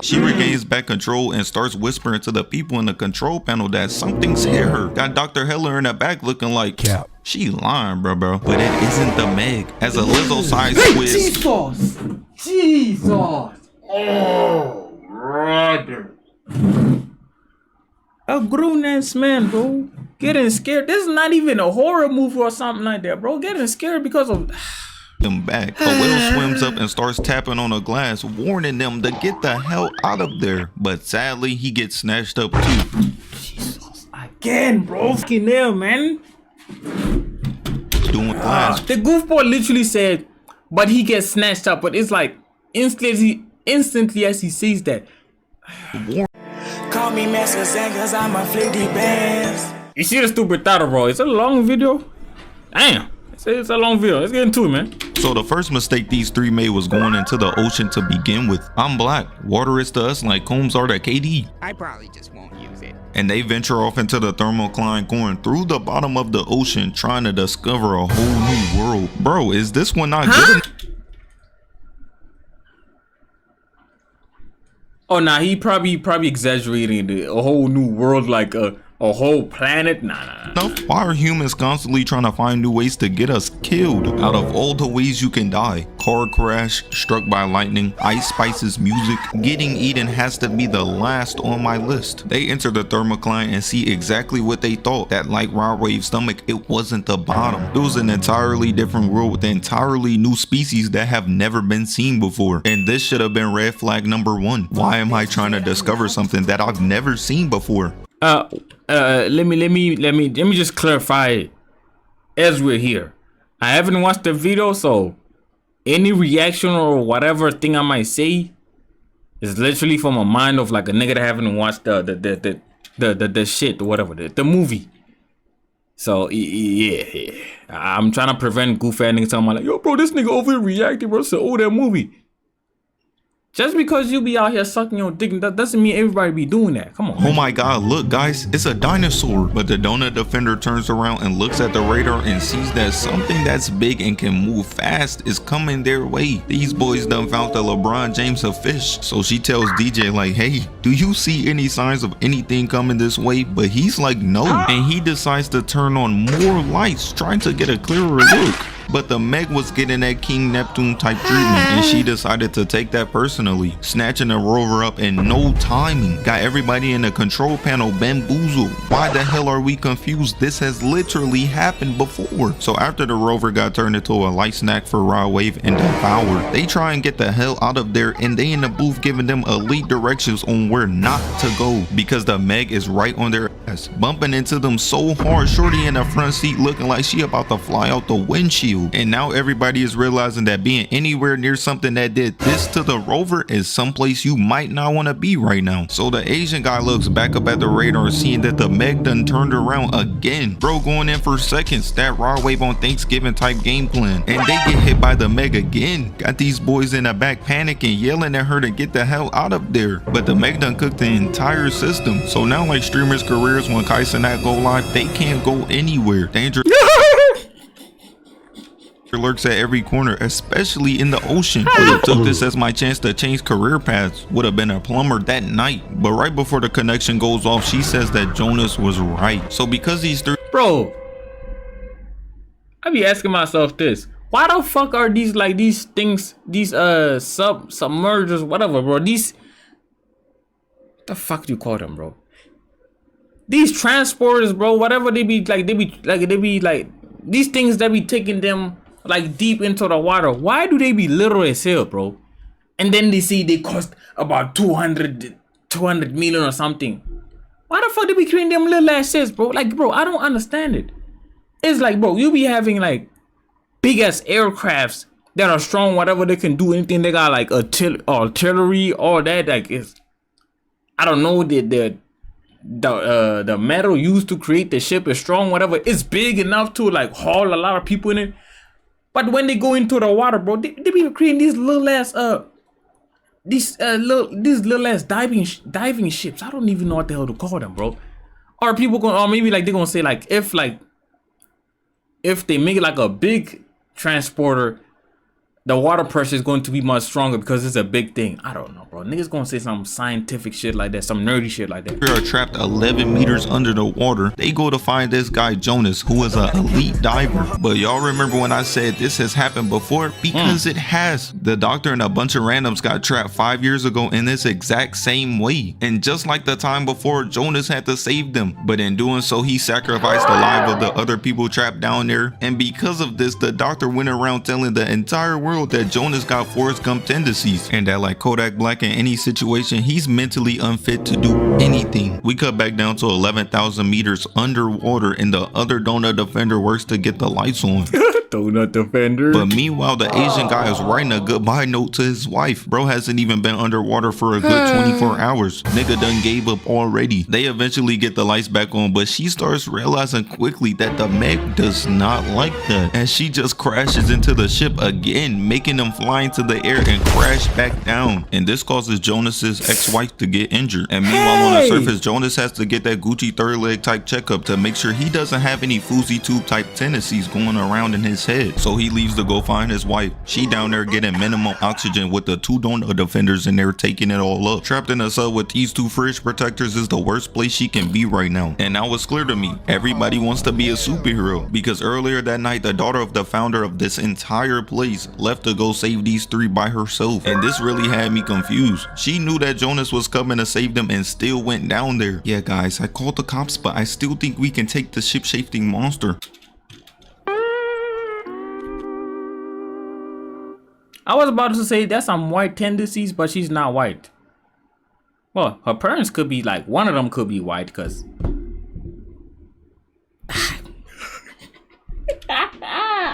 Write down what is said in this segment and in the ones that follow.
She regains back control and starts whispering to the people in the control panel that something's hit her. Got Dr. Heller in the back looking like, Cap. She lying, bro. But it isn't the Meg. As a Lizzo-sized squid. Jesus! Oh, brother. A grown-ass man, bro. Getting scared. This is not even a horror movie or something like that, bro. Getting scared because of... Them back. A whale swims up and starts tapping on a glass, warning them to get the hell out of there. But sadly, he gets snatched up too. Jesus, again, bro. Fucking hell, man. Doing glass. The goofball literally said, but he gets snatched up. But it's like, instantly as he sees that. Call me Master Zen cause I'm a flicky bands. You see the stupid title, bro? It's a long video. Damn. It's a long video. Let's get into it, man. So the first mistake these three made was going into the ocean to begin with. I'm black. Water is to us like combs are to KD. I probably just won't use it. And they venture off into the thermocline, going through the bottom of the ocean, trying to discover a whole new world. Bro, is this one not good? Oh, nah, he probably exaggerating a whole new world, like a whole planet. Nah. No, why are humans constantly trying to find new ways to get us killed? Out of all the ways you can die, car crash, struck by lightning, Ice Spice's music, getting eaten has to be the last on my list. They enter the thermocline and see exactly what they thought. That like raw wave stomach, it wasn't the bottom. It was an entirely different world with entirely new species that have never been seen before. And this should have been red flag number one. Why am I trying to discover something that I've never seen before? Let me just clarify as we're here. I haven't watched the video, so any reaction or whatever thing I might say is literally from a mind of like a nigga that haven't watched the shit or whatever, the movie. So yeah. I'm trying to prevent goof ass niggas talking about like, yo bro, this nigga overreacted, bro. It's an older movie. Just because you be out here sucking your dick, that doesn't mean everybody be doing that. Come on. Oh my god, look guys, it's a dinosaur. But the donut defender turns around and looks at the radar and sees that something that's big and can move fast is coming their way. These boys done found the LeBron James of fish. So she tells DJ like, hey, do you see any signs of anything coming this way? But he's like, no. And he decides to turn on more lights, trying to get a clearer look. But the Meg was getting that King Neptune type treatment, and she decided to take that personally, snatching the rover up in no timing. Got everybody in the control panel bamboozled. Why the hell are we confused? This has literally happened before. So after the rover got turned into a light snack for Raw Wave and devoured, they try and get the hell out of there, and they in the booth giving them elite directions on where not to go, because the Meg is right on their ass, bumping into them so hard. Shorty in the front seat looking like she about to fly out the windshield. And now everybody is realizing that being anywhere near something that did this to the rover is someplace you might not want to be right now. So the Asian guy looks back up at the radar, seeing that the Meg done turned around again. Bro going in for seconds, that Raw Wave on Thanksgiving type game plan. And they get hit by the Meg again. Got these boys in the back panicking, yelling at her to get the hell out of there. But the Meg done cooked the entire system. So now like streamers' careers when Kais and that go live, they can't go anywhere. Danger lurks at every corner, especially in the ocean. Would have took this as my chance to change career paths. Would have been a plumber that night. But right before the connection goes off, she says that Jonas was right. So because these three... Bro, I be asking myself this. Why the fuck are these like these things, these submergers, whatever, bro? These... What the fuck do you call them, bro? These transporters, bro, whatever they be like, these things that be taking them like deep into the water. Why do they be little as hell, bro? And then they say they cost about 200 million or something. Why the fuck they be creating them little ass shits, bro? Like, bro, I don't understand it. It's like, bro, you be having like big ass aircrafts that are strong, whatever, they can do anything. They got like artillery, all that. Like, it's, I don't know, the metal used to create the ship is strong, whatever. It's big enough to like haul a lot of people in it. But when they go into the water, bro, they be creating these little ass these little ass diving ships. I don't even know what the hell to call them, bro. Or people going, or maybe like they're gonna say like if they make it like a big transporter, the water pressure is going to be much stronger because it's a big thing. I don't know, bro. Niggas gonna say some scientific shit like that, some nerdy shit like that. They are trapped 11 meters under the water. They go to find this guy Jonas, who is an elite diver. But y'all remember when I said this has happened before? Because it has. The doctor and a bunch of randoms got trapped 5 years ago in this exact same way. And just like the time before, Jonas had to save them. But in doing so, he sacrificed the life of the other people trapped down there. And because of this, the doctor went around telling the entire world that Jonas got Forrest Gump tendencies, and that like Kodak Black in any situation, he's mentally unfit to do anything. We cut back down to 11,000 meters underwater, and the other donut defender works to get the lights on. Donut defender. But meanwhile, the Asian guy is writing a goodbye note to his wife. Bro hasn't even been underwater for a good 24 hours. Nigga done gave up already. They eventually get the lights back on, but she starts realizing quickly that the Meg does not like that, and she just crashes into the ship again, making them fly into the air and crash back down. And this causes Jonas's ex-wife to get injured. And meanwhile, on the surface, Jonas has to get that Gucci third leg type checkup to make sure he doesn't have any Fousey tube type tendencies going around in his head. So he leaves to go find his wife. She down there getting minimum oxygen with the 2 donut defenders in there taking it all up. Trapped in a cell with these 2 fridge protectors is the worst place she can be right now. And now it's clear to me, everybody wants to be a superhero, because earlier that night, the daughter of the founder of this entire place left to go save these 3 by herself. And this really had me confused. She knew that Jonas was coming to save them and still went down there. Yeah guys, I called the cops, but I still think we can take the ship-shifting monster. I was about to say that's some white tendencies, but she's not white. Well, her parents could be like, one of them could be white, cause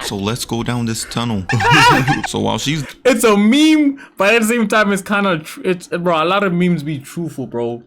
So let's go down this tunnel. So while she's... It's a meme, but at the same time, it's kind of... Bro, a lot of memes be truthful, bro.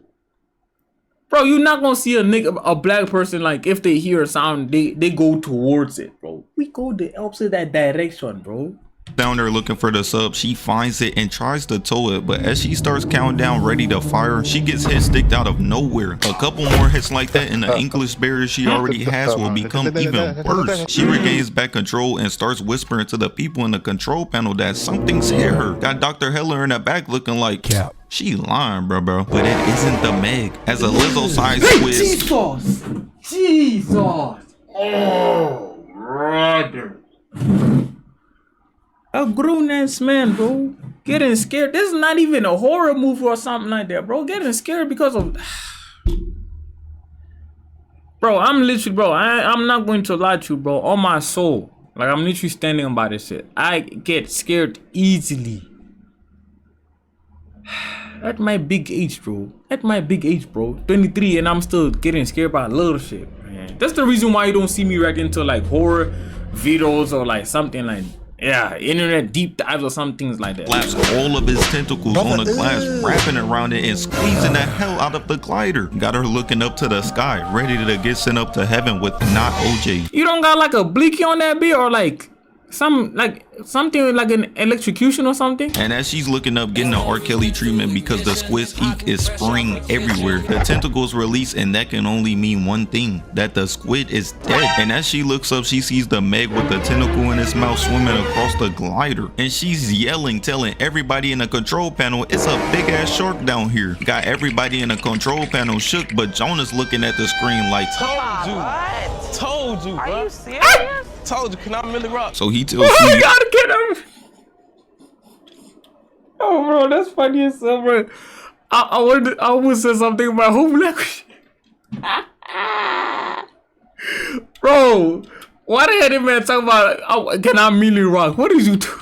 Bro, you're not gonna see a black person, like, if they hear a sound, they go towards it, bro. We go the opposite that direction, bro. Down there looking for the sub, she finds it and tries to tow it, but as she starts counting down ready to fire, she gets hit sticked out of nowhere. A couple more hits like that and the English barrier she already has will become even worse. She regains back control and starts whispering to the people in the control panel that something's hit her. Got Dr. Heller in the back looking like cap. She lying, bro. But it isn't the Meg. As a Lizzo-sized squid. Jesus! Oh, brother. A grown-ass man, bro, getting scared. This is not even a horror movie or something like that, bro. Getting scared because of... Bro, I'm literally, bro, I'm not going to lie to you, bro. On my soul. Like, I'm literally standing by this shit. I get scared easily. At my big age, bro. At my big age, bro. 23, and I'm still getting scared by little shit, man. That's the reason why you don't see me react into, like, horror videos or, like, something like... Yeah, internet deep dives or some things like that. Slaps all of his tentacles on the glass, wrapping around it and squeezing the hell out of the glider. Got her looking up to the sky, ready to get sent up to heaven with not OJ. You don't got like a bleaky on that bit, or like something like an electrocution or something? And as she's looking up, getting the R. Kelly treatment because the squid's ink is spraying everywhere. The tentacles release, and that can only mean one thing, that the squid is dead. And as she looks up, she sees the Meg with the tentacle in its mouth swimming across the glider. And she's yelling, telling everybody in the control panel, it's a big ass shark down here. Got everybody in the control panel shook, but Jonah's looking at the screen like, Told you, bro. Are you serious? Told you, can I really rock? So he tells Oh, you gotta get him. Oh, bro, that's funny as hell, bro. I would say something about home language. Bro, why the hell did man talk about, can I really rock? What is you doing?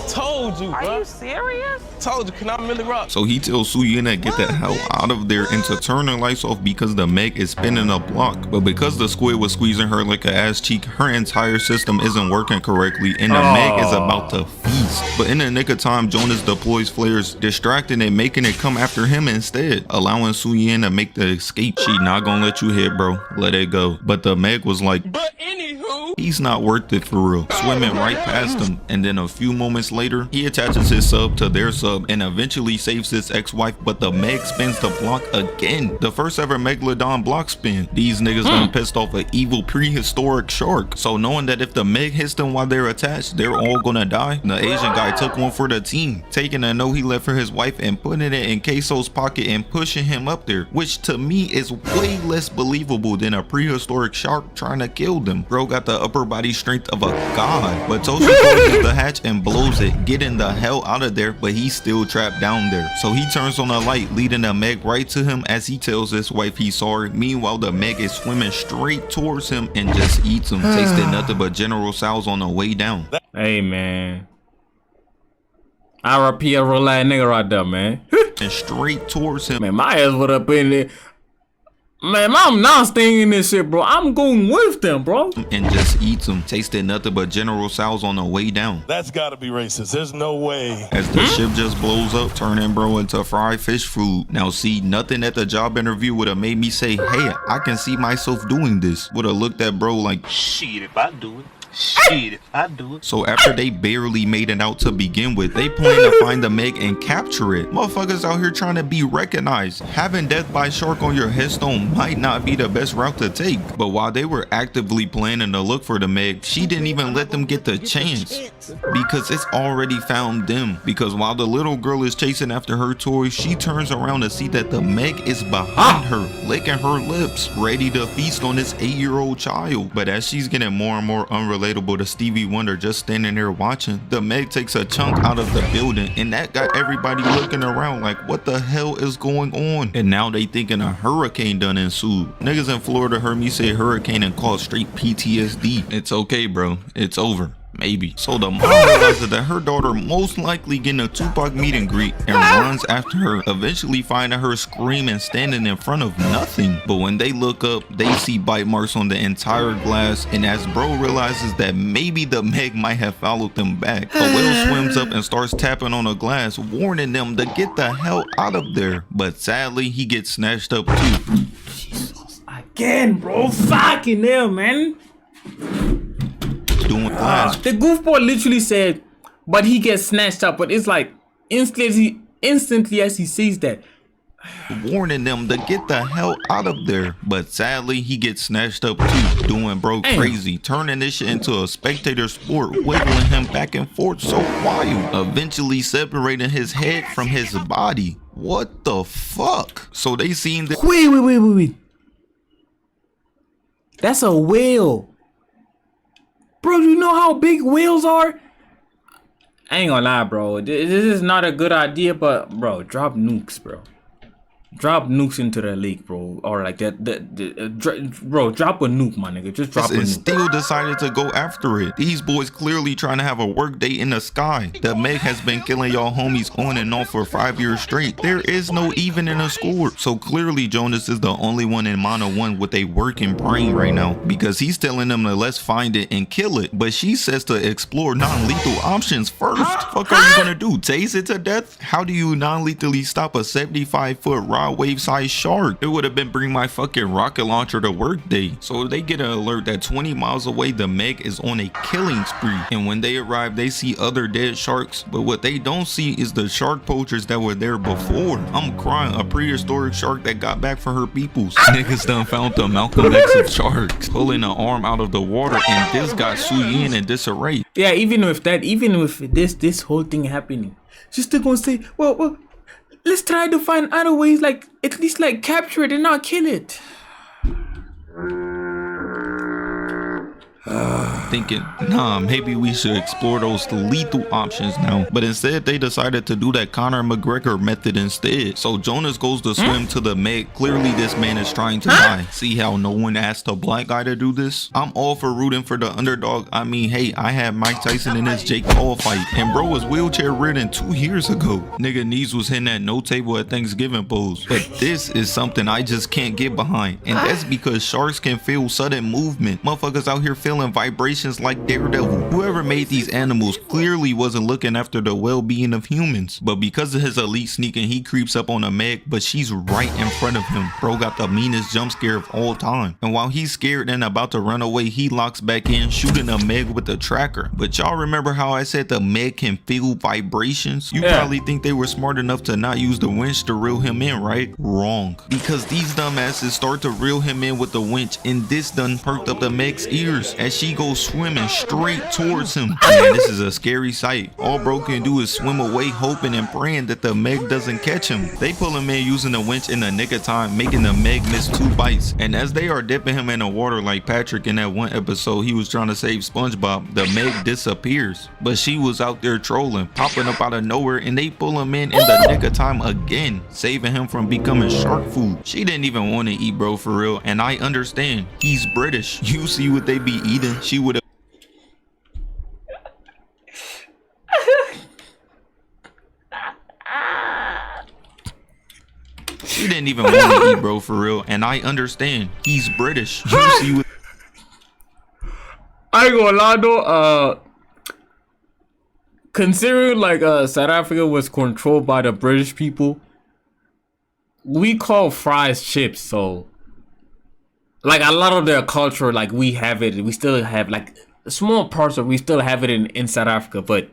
Told you, bro. Are you serious? Told you, can I really rock? So he tells Suyena to get the hell out of there and to turn the lights off because the Meg is spinning a block. But because the squid was squeezing her like an ass cheek, her entire system isn't working correctly and the Meg is about to feast. But in the nick of time, Jonas deploys flares, distracting and making it come after him instead, allowing Suyena to make the escape. She not gonna let you hit, bro. Let it go. But the Meg was like, But anywho, he's not worth it for real. Swimming right past him, and then a few moments later, he attaches his sub to their sub and eventually saves his ex-wife, but the Meg spins the block again. The first ever Megalodon block spin. These niggas done pissed off an evil prehistoric shark. So knowing that if the Meg hits them while they're attached, they're all gonna die, the Asian guy took one for the team, taking a note he left for his wife and putting it in Queso's pocket and pushing him up there, which to me is way less believable than a prehistoric shark trying to kill them. Bro got the upper body strength of a god, but Toshi closes the hatch and blows it, getting the hell out of there, but he's still trapped down there. So he turns on a light, leading the Meg right to him as he tells his wife he's sorry. Meanwhile, the Meg is swimming straight towards him and just eats him, tasting nothing but General Tso's on the way down. Hey, man. RP a real life nigga right there, man. And straight towards him. Man, my ass would up in there. Man, I'm not staying in this shit, bro. I'm going with them, bro. And just eats him, tasting nothing but General Tso's on the way down. That's gotta be racist. There's no way. As the ship just blows up, turning bro into fried fish food. Now see, nothing at the job interview would have made me say, hey, I can see myself doing this. Would have looked at bro like, shit, if I do it. Shit, if I do it. So after they barely made it out to begin with, they plan to find the Meg and capture it. Motherfuckers out here trying to be recognized. Having death by shark on your headstone might not be the best route to take. But while they were actively planning to look for the Meg, she didn't even let them get the chance, because it's already found them. Because while the little girl is chasing after her toy, she turns around to see that the Meg is behind her, licking her lips, ready to feast on this 8-year-old child. But as she's getting more and more unrelatable to Stevie Wonder just standing there watching, the Meg takes a chunk out of the building, and that got everybody looking around like, what the hell is going on? And now they thinking a hurricane done ensued. Niggas in Florida heard me say hurricane and called straight PTSD. It's okay, bro. It's over. Maybe. So the mom realizes that her daughter most likely getting a Tupac meet and greet and runs after her, eventually finding her screaming, standing in front of nothing. But when they look up, they see bite marks on the entire glass, and as bro realizes that maybe the Meg might have followed them back, a whale swims up and starts tapping on the glass, warning them to get the hell out of there. But sadly, he gets snatched up too. Jesus, again, bro. Fucking hell, man. Doing glass. The goofball literally said, but he gets snatched up. But it's like instantly as he sees that, warning them to get the hell out of there. But sadly, he gets snatched up too, doing bro crazy, turning this shit into a spectator sport, wiggling him back and forth so wild, eventually separating his head from his body. What the fuck? So they seen that. Wait. That's a whale. Bro, you know how big whales are? I ain't gonna lie, bro. This is not a good idea, but bro, drop nukes, bro. Drop nukes into the lake, bro, or like that. Bro, drop a nuke, my nigga. Just drop a and nuke. Still decided to go after it. These boys clearly trying to have a work day in the sky. The Meg has been killing y'all homies on and off for 5 years straight. There is no even in a score. So clearly Jonas is the only one in Mono 1 with a working brain right now, because he's telling them to let's find it and kill it. But she says to explore non-lethal options first. Fuck are you gonna do? Tase it to death? How do you non-lethally stop a 75-foot raw wave-sized shark? It would have been bring my fucking rocket launcher to work day. So they get an alert that 20 miles away the Meg is on a killing spree, and when they arrive they see other dead sharks, but what they don't see is the shark poachers that were there before. I'm crying. A prehistoric shark that got back for her peoples. Niggas done found the Malcolm X of sharks, pulling an arm out of the water, and this got Suyin in disarray. Yeah, even with this whole thing happening, she's still gonna say, well, let's try to find other ways, like at least like capture it and not kill it. Thinking, nah, maybe we should explore those lethal options now. But instead, they decided to do that Conor McGregor method instead. So Jonas goes to swim to the Meg. Clearly, this man is trying to die. See how no one asked a black guy to do this? I'm all for rooting for the underdog. I mean, hey, I had Mike Tyson in his Jake Paul fight, and bro was wheelchair ridden 2 years ago. Nigga knees was hitting that no table at Thanksgiving pose. But this is something I just can't get behind. And that's because sharks can feel sudden movement. Motherfuckers out here feeling vibration missions like Daredevil. Whoever made these animals clearly wasn't looking after the well-being of humans. But because of his elite sneaking, he creeps up on a Meg, but she's right in front of him. Bro got the meanest jump scare of all time. And while he's scared and about to run away, he locks back in, shooting a Meg with a tracker. But y'all remember how I said the Meg can feel vibrations? You probably think they were smart enough to not use the winch to reel him in, right? Wrong. Because these dumbasses start to reel him in with the winch, and this done perked up the Meg's ears as she goes swimming straight towards him. Man, this is a scary sight. All bro can do is swim away, hoping and praying that the Meg doesn't catch him. They pull him in using the winch in the nick of time, making the Meg miss 2 bites. And as they are dipping him in the water like Patrick in that one episode he was trying to save SpongeBob, the Meg disappears. But she was out there trolling, popping up out of nowhere, and they pull him in the nick of time again, saving him from becoming shark food. She didn't even want to eat bro for real, and I understand. He's British. You see what they be eating? She would have She didn't even want to eat bro for real, and I understand. He's British. You see what I ain't gonna lie though, considering like South Africa was controlled by the British people, we call fries chips, so like a lot of their culture, like we have it, we still have like small parts of, we still have it in South Africa, but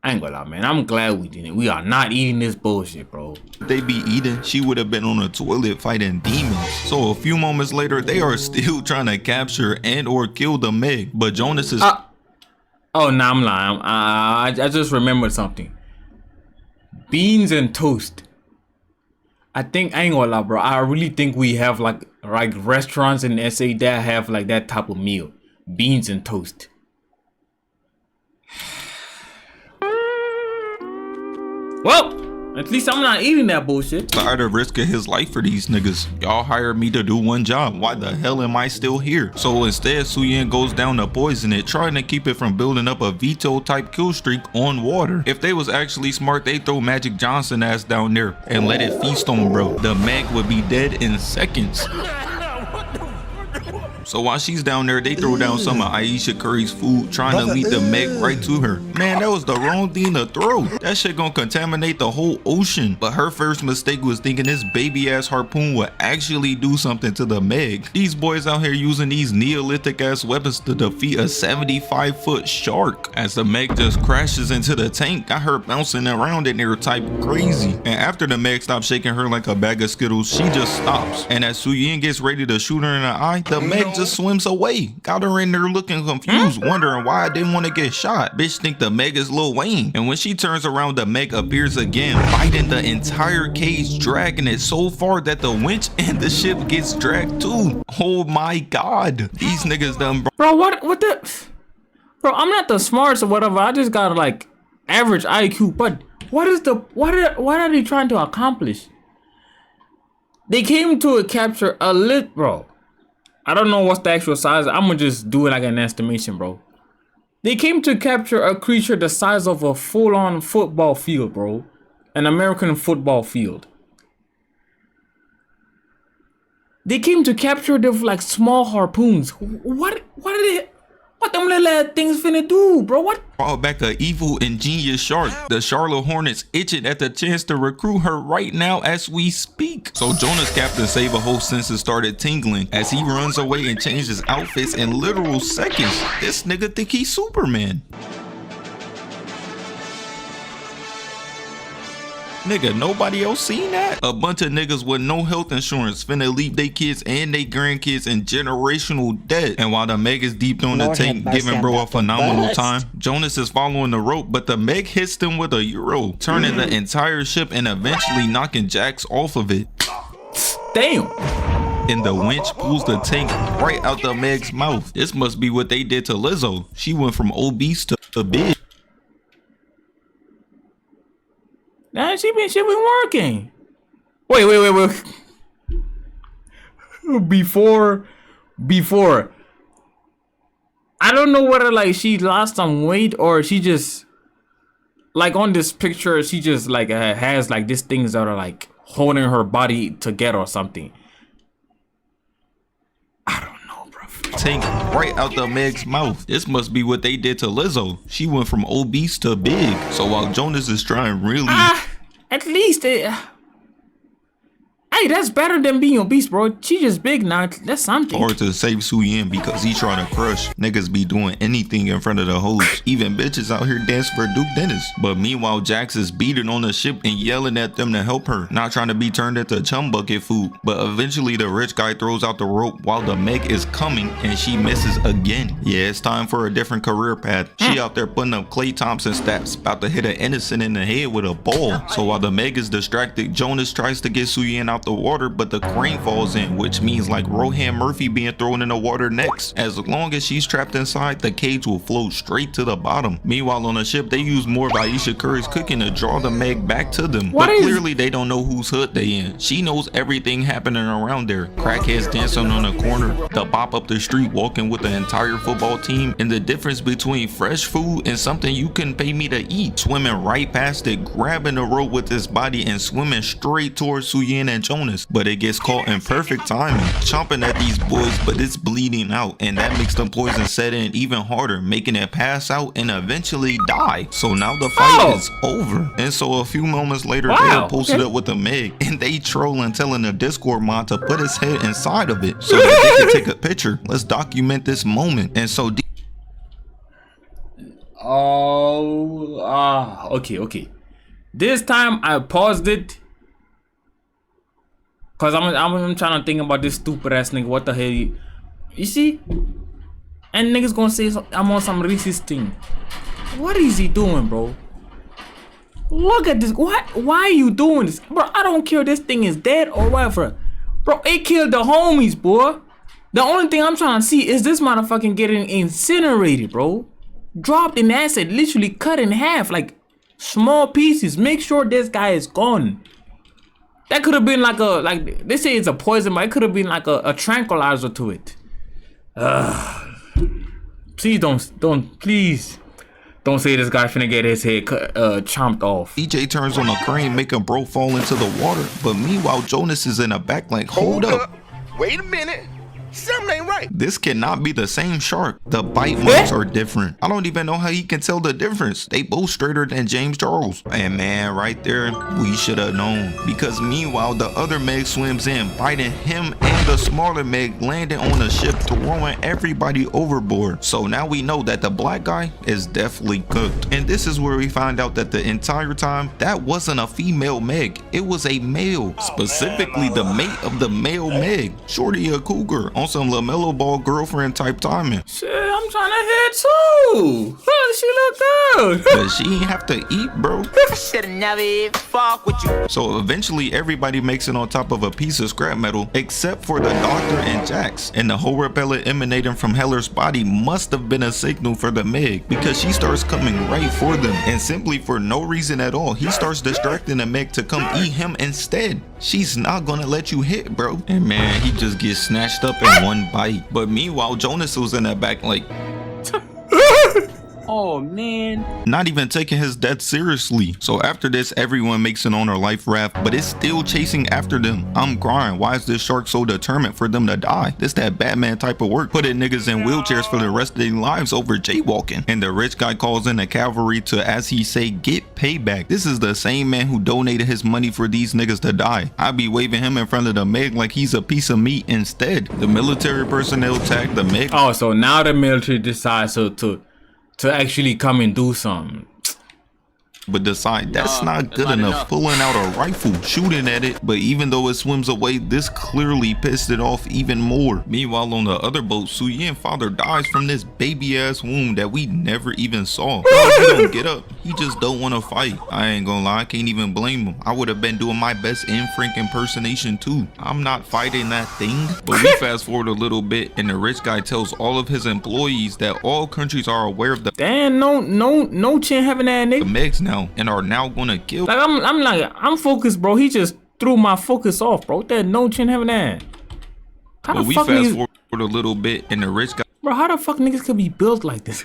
I ain't gonna lie, man, I'm glad we didn't. We are not eating this bullshit, bro. they be eating? She would have been on a toilet fighting demons. So a few moments later, they are still trying to capture and or kill the Meg, but Jonas is oh, nah, I'm lying. I just remembered something. Beans and toast. I ain't gonna lie, bro. I really think we have like restaurants in SA that have like that type of meal. Beans and toast. Well, at least I'm not eating that bullshit. tired of risking his life for these niggas. Y'all hired me to do one job. Why the hell am I still here? So instead, Suyin goes down to poison it, trying to keep it from building up a veto type kill streak on water. If they was actually smart, they throw Magic Johnson ass down there and let it feast on bro. The Meg would be dead in seconds. So while she's down there, they throw down some of Aisha Curry's food, trying to lead the Meg right to her. Man, that was the wrong thing to throw. That shit gonna contaminate the whole ocean. But her first mistake was thinking this baby ass harpoon would actually do something to the Meg. These boys out here using these Neolithic ass weapons to defeat a 75-foot shark. As the Meg just crashes into the tank, got her bouncing around in there type crazy. And after the Meg stops shaking her like a bag of Skittles, she just stops. And as Suyin gets ready to shoot her in the eye, the Meg just swims away. Got her in there looking confused, wondering why I didn't want to get shot. Bitch think the Meg is Lil Wayne. And when she turns around, the Meg appears again, fighting the entire cage, dragging it so far that the winch and the ship gets dragged too. Oh my god. These niggas done Bro, what the? Bro, I'm not the smartest or whatever. I just got like average IQ. But what are they trying to accomplish? They came to capture a lit, bro. I don't know what's the actual size. I'm gonna just do it like an estimation, bro. They came to capture a creature the size of a full-on football field, bro. An American football field. They came to capture them with like small harpoons. What them little things finna do, bro? What? brought back a evil ingenious shark. The Charlotte Hornets itching at the chance to recruit her right now as we speak. So Jonas Captain Save a Host senses started tingling as he runs away and changes outfits in literal seconds. This nigga think he's Superman. Nigga, nobody else seen that? A bunch of niggas with no health insurance finna leave they kids and they grandkids in generational debt. And while the Meg is deep on the tank, giving bro a phenomenal time, Jonas is following the rope, but the Meg hits them with a euro, turning the entire ship and eventually knocking Jax off of it. Damn. And the winch pulls the tank right out the Meg's mouth. This must be what they did to Lizzo. She went from obese to big. Nah, she been working. Wait. Before. I don't know whether like she lost some weight or she just like on this picture she just like has like these things that are like holding her body together or something. I don't know, bro. tank right out the Meg's mouth. This must be what they did to Lizzo. She went from obese to big. So while Jonas is trying really... At least it... Hey, that's better than being obese, bro. She just big now. That's something. Or to save Suyin because he trying to crush. Niggas be doing anything in front of the hoes. Even bitches out here dancing for Duke Dennis. But meanwhile, Jax is beating on the ship and yelling at them to help her. Not trying to be turned into chum bucket food. But eventually the rich guy throws out the rope while the Meg is coming and she misses again. Yeah, it's time for a different career path. She out there putting up Klay Thompson stats. About to hit an innocent in the head with a ball. So while the Meg is distracted, Jonas tries to get Suyin out the water, but the crane falls in, which means like Rohan Murphy being thrown in the water next. As long as she's trapped inside, the cage will float straight to the bottom. Meanwhile, on the ship, they use more of Aisha Curry's cooking to draw the Meg back to them. But clearly they don't know whose hood they in. She knows everything happening around there. Crackheads dancing on the corner, the bop up the street walking with the entire football team, and the difference between fresh food and something you couldn't pay me to eat. Swimming right past it, grabbing the rope with his body and swimming straight towards Suyin and Jonas. But it gets caught in perfect timing, chomping at these boys, but it's bleeding out, and that makes the poison set in even harder, making it pass out and eventually die. So now the fight is over. And so a few moments later, they are posted up with the Meg, and they trolling, telling the Discord mod to put his head inside of it so that they can take a picture. Let's document this moment. And so okay. This time I paused it. Cause I'm trying to think about this stupid ass nigga. What the hell? You see? And niggas gonna say I'm on some racist thing. What is he doing, bro? Look at this. Why are you doing this, bro? I don't care. This thing is dead or whatever, bro. It killed the homies, boy. The only thing I'm trying to see is this motherfucking getting incinerated, bro. Dropped in acid, literally cut in half, like small pieces. Make sure this guy is gone. That could have been like they say it's a poison, but it could have been like a tranquilizer to it. Please don't say this guy finna get his head chomped off. DJ turns on a crane, making bro fall into the water. But meanwhile, Jonas is in the back like, hold up. Wait a minute. Something ain't right. This cannot be the same shark. The bite marks are different. I don't even know how he can tell the difference. They both straighter than James Charles. And man, right there, we should have known. Because meanwhile, the other Meg swims in, biting him and the smaller Meg, landing on the ship, throwing everybody overboard. So now we know that the black guy is definitely cooked. And this is where we find out that the entire time, that wasn't a female Meg. It was a male, specifically the mate of the male Meg. Shorty a cougar. On some LaMelo Ball girlfriend type timing. Shit, I'm trying to hit too. She look good. But she ain't have to eat, bro. Should've never even fuck with you. So eventually everybody makes it on top of a piece of scrap metal except for the doctor and Jax. And the whole repellent emanating from Heller's body must have been a signal for the Meg, because she starts coming right for them. And simply for no reason at all, he starts distracting the Meg to come eat him instead. She's not gonna let you hit, bro. And man, he just gets snatched up in one bite. But meanwhile, Jonas was in that back like, oh man, not even taking his death seriously. So after this, everyone makes it on their life raft, but it's still chasing after them. I'm crying. Why is this shark so determined for them to die? This that Batman type of work, putting niggas in wheelchairs for the rest of their lives over jaywalking. And the rich guy calls in the cavalry to, as he say, get payback. This is the same man who donated his money for these niggas to die. I be waving him in front of the Meg like he's a piece of meat instead. The military personnel tag the Meg. Oh, so now the military decides to actually come and do something. But decide that's not good enough. Pulling out a rifle, shooting at it, but even though it swims away, this clearly pissed it off even more. Meanwhile, on the other boat, Suyin father dies from this baby ass wound that we never even saw. He don't get up, he just don't want to fight. I ain't gonna lie, I can't even blame him. I would have been doing my best in Frank impersonation too. I'm not fighting that thing. But we fast forward a little bit, and the rich guy tells all of his employees that all countries are aware of the damn no chin having that nigga. The Megs now, and are now gonna kill. Like I'm focused, bro. He just threw my focus off, bro. That no chin having that. How but the we fuck fast forward a little bit, and the rich guy, bro, how the fuck niggas could be built like this?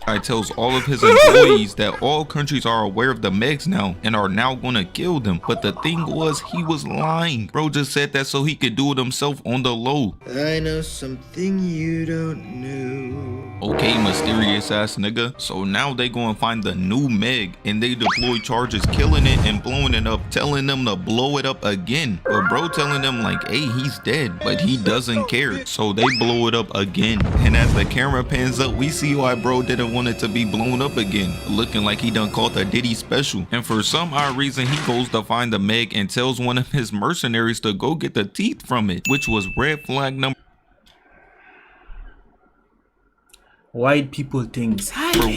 guy tells all of his employees that all countries are aware of the MEGs now and are now gonna kill them. But the thing was, he was lying. Bro just said that so he could do it himself on the low. I know something you don't know. Okay, mysterious ass nigga. So now they go and find the new MEG and they deploy charges, killing it and blowing it up, telling them to blow it up again. But bro telling them like, hey, he's dead, but he doesn't care. So they blow it up again. And as the camera pans up, we see why bro didn't want it to be blown up again, looking like he done caught the Diddy special. And for some odd reason, he goes to find the MEG and tells one of his mercenaries to go get the teeth from it, which was red flag number White people things.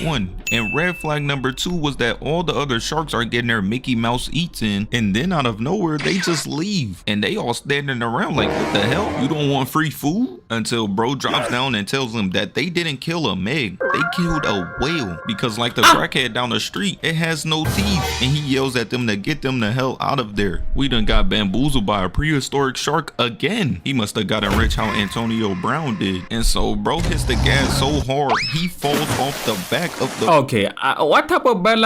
one. And red flag number 2 was that all the other sharks are getting their Mickey Mouse eats in, and then out of nowhere they just leave and they all standing around like, what the hell, you don't want free food? Until bro drops down and tells them that they didn't kill a MEG, they killed a whale, because like the crackhead down the street, it has no teeth. And he yells at them to get them the hell out of there. We done got bamboozled by a prehistoric shark again. He must have gotten rich how Antonio Brown did. And so bro hits the gas so hard he falls off the back of the Okay, what type of bad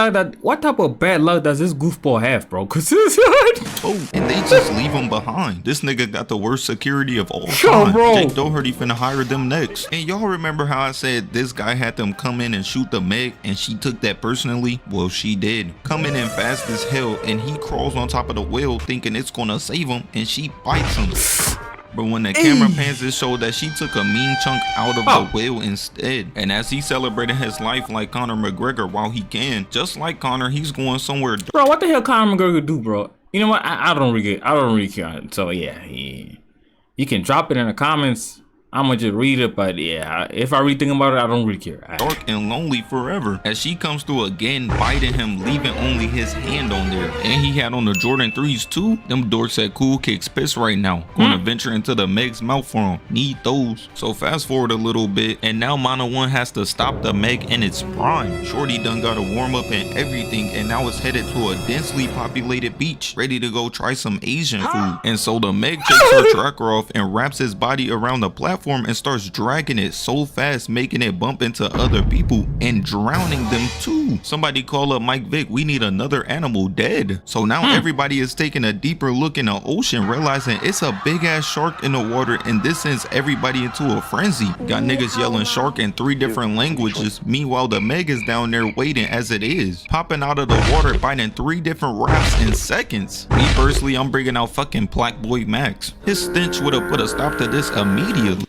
luck does this goofball have, bro? Cause oh, and they just leave him behind. This nigga got the worst security of all time. bro. Jake Doherty finna hire them next. And y'all remember how I said this guy had them come in and shoot the MEG and she took that personally? Well, she did. Coming in fast as hell and he crawls on top of the wheel thinking it's gonna save him and she bites him. But when the camera pans, it showed that she took a mean chunk out of the whale instead. And as he celebrated his life like Conor McGregor while he can, just like Conor, he's going somewhere. Bro, what the hell Conor McGregor do, bro? You know what? I don't really care. So yeah, you can drop it in the comments. I'm gonna just read it, but yeah, if I really think about it, I don't really care. Dark and lonely forever as she comes through again, biting him, leaving only his hand on there. And he had on the Jordan 3s too. Them dorks at Cool Kicks pissed right now. Gonna venture into the MEG's mouth for him. Need those. So fast forward a little bit, and now Mono 1 has to stop the MEG in its prime. Shorty done got a warm up and everything, and now it's headed to a densely populated beach, ready to go try some Asian food. And so the MEG takes her tracker off and wraps his body around the platform and starts dragging it so fast, making it bump into other people and drowning them too. Somebody call up Mike Vick, we need another animal dead. So now everybody is taking a deeper look in the ocean, realizing it's a big ass shark in the water, and this sends everybody into a frenzy. Got niggas yelling shark in 3 different languages. Meanwhile, the MEG is down there waiting as it is, popping out of the water, biting 3 different rafts in seconds. Me personally, I'm bringing out fucking Black Boy Max. His stench would have put a stop to this immediately.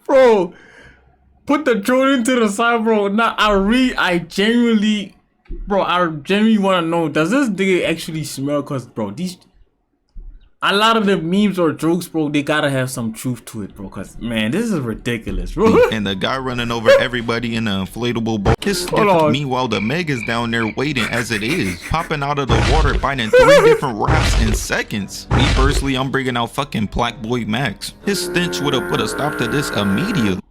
Bro, put the Jordan to the side, bro. Now I genuinely want to know, does this nigga actually smell? Cause bro, a lot of the memes or jokes, bro, they gotta have some truth to it, bro. Cause man, this is ridiculous, bro. And the guy running over everybody in an inflatable boat. Meanwhile, the MEG is down there waiting as it is, popping out of the water, biting 3 different rafts in seconds. Me personally, I'm bringing out fucking Black Boy Max. His stench would have put a stop to this immediately.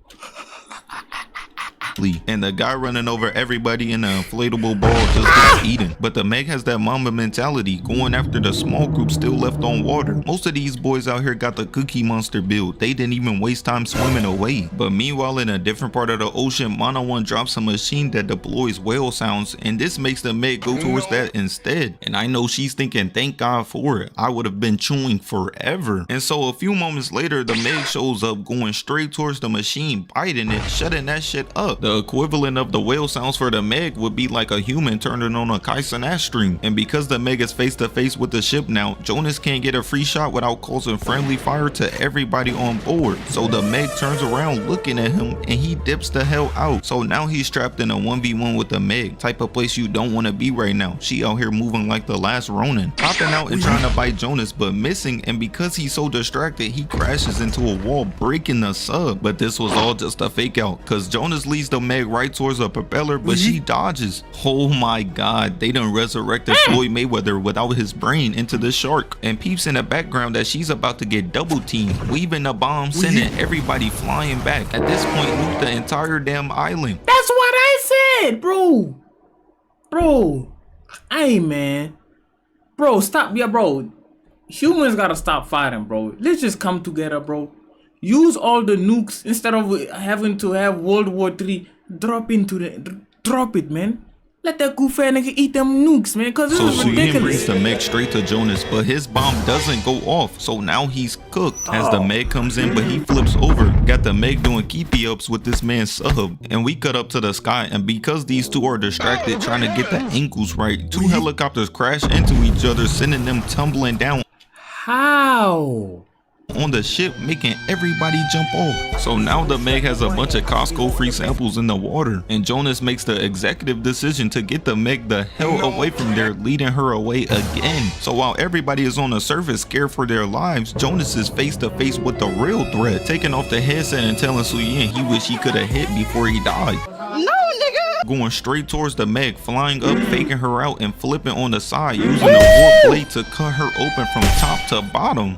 And the guy running over everybody in an inflatable ball just gets eaten. But the MEG has that mama mentality, going after the small group still left on water. Most of these boys out here got the Cookie Monster build. They didn't even waste time swimming away. But meanwhile, in a different part of the ocean, Mono 1 drops a machine that deploys whale sounds, and this makes the MEG go towards that instead. And I know she's thinking, thank God for it, I would have been chewing forever. And so a few moments later, the MEG shows up, going straight towards the machine, biting it, shutting that shit up. The equivalent of the whale sounds for the MEG would be like a human turning on a Kaizen stream. And because the MEG is face to face with the ship now, Jonas can't get a free shot without causing friendly fire to everybody on board. So the MEG turns around looking at him and he dips the hell out. So now he's trapped in a 1v1 with the MEG. Type of place you don't want to be right now. She out here moving like the last Ronin, popping out and trying to bite Jonas but missing, and because he's so distracted, he crashes into a wall, breaking the sub. But this was all just a fake out, cause Jonas leads the MEG right towards a propeller, but she dodges. Oh my god, they done resurrected Floyd Mayweather without his brain into the shark. And peeps in the background that she's about to get double teamed, weaving a bomb, sending everybody flying back. At this point, loot the entire damn island. That's what I said, bro. Hey man, bro, stop. Yeah, bro, humans gotta stop fighting, bro. Let's just come together, bro. Use all the nukes instead of having to have World War 3. Drop it, man. Let that goof ass nigga eat them nukes, man, cause this So is Suyin ridiculous. brings the Meg straight to Jonas, but his bomb doesn't go off, so now he's cooked. As the Meg comes in, but he flips over. Got the Meg doing keepy ups with this man's sub, and we cut up to the sky, and because these two are distracted trying to get the angles right, two helicopters crash into each other, sending them tumbling down How? on the ship, making everybody jump off. So now the Meg has a bunch of Costco free samples in the water, and Jonas makes the executive decision to get the Meg the hell away from there, leading her away again. So while everybody is on the surface scared for their lives, Jonas is face to face with the real threat, taking off the headset and telling Suyin he wish he could have hit before he died. No, nigga. Going straight towards the Meg, flying up, faking her out, and flipping on the side, using a warp blade to cut her open from top to bottom.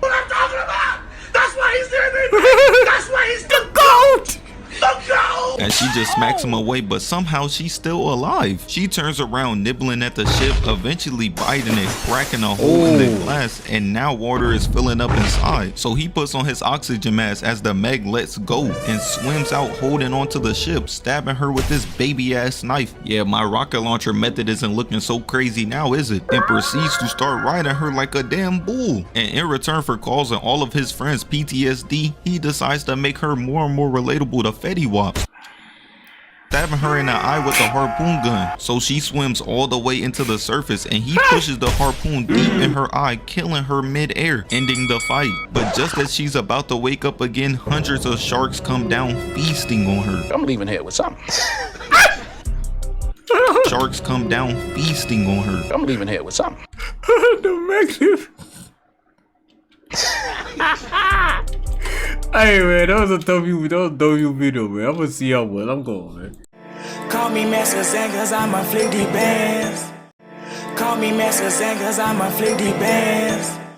That's why he's there. That's why he's the GOAT. The GOAT. As she just smacks him away, but somehow she's still alive. She turns around, nibbling at the ship, eventually biting it, cracking a hole in the glass, and now water is filling up inside. So he puts on his oxygen mask as the Meg lets go and swims out, holding onto the ship, stabbing her with this baby ass knife. Yeah, my rocket launcher method isn't looking so crazy now, is it? And proceeds to start riding her like a damn bull. And in return for causing all of his friends PTSD, he decides to make her more and more relatable to Fetty Wap, stabbing her in the eye with a harpoon gun. So she swims all the way into the surface, and he pushes the harpoon deep in her eye, killing her mid-air, ending the fight. But just as she's about to wake up again, hundreds of sharks come down, feasting on her. I'm leaving here with something. Sharks come down, feasting on her. I'm leaving here with something. Hey man, that was a W video, man. I'm gonna see y'all, man. I'm going, man. Call me Master Zen cause I'm a flick the bands. Call me Master Zen cause I'm a flick the bands.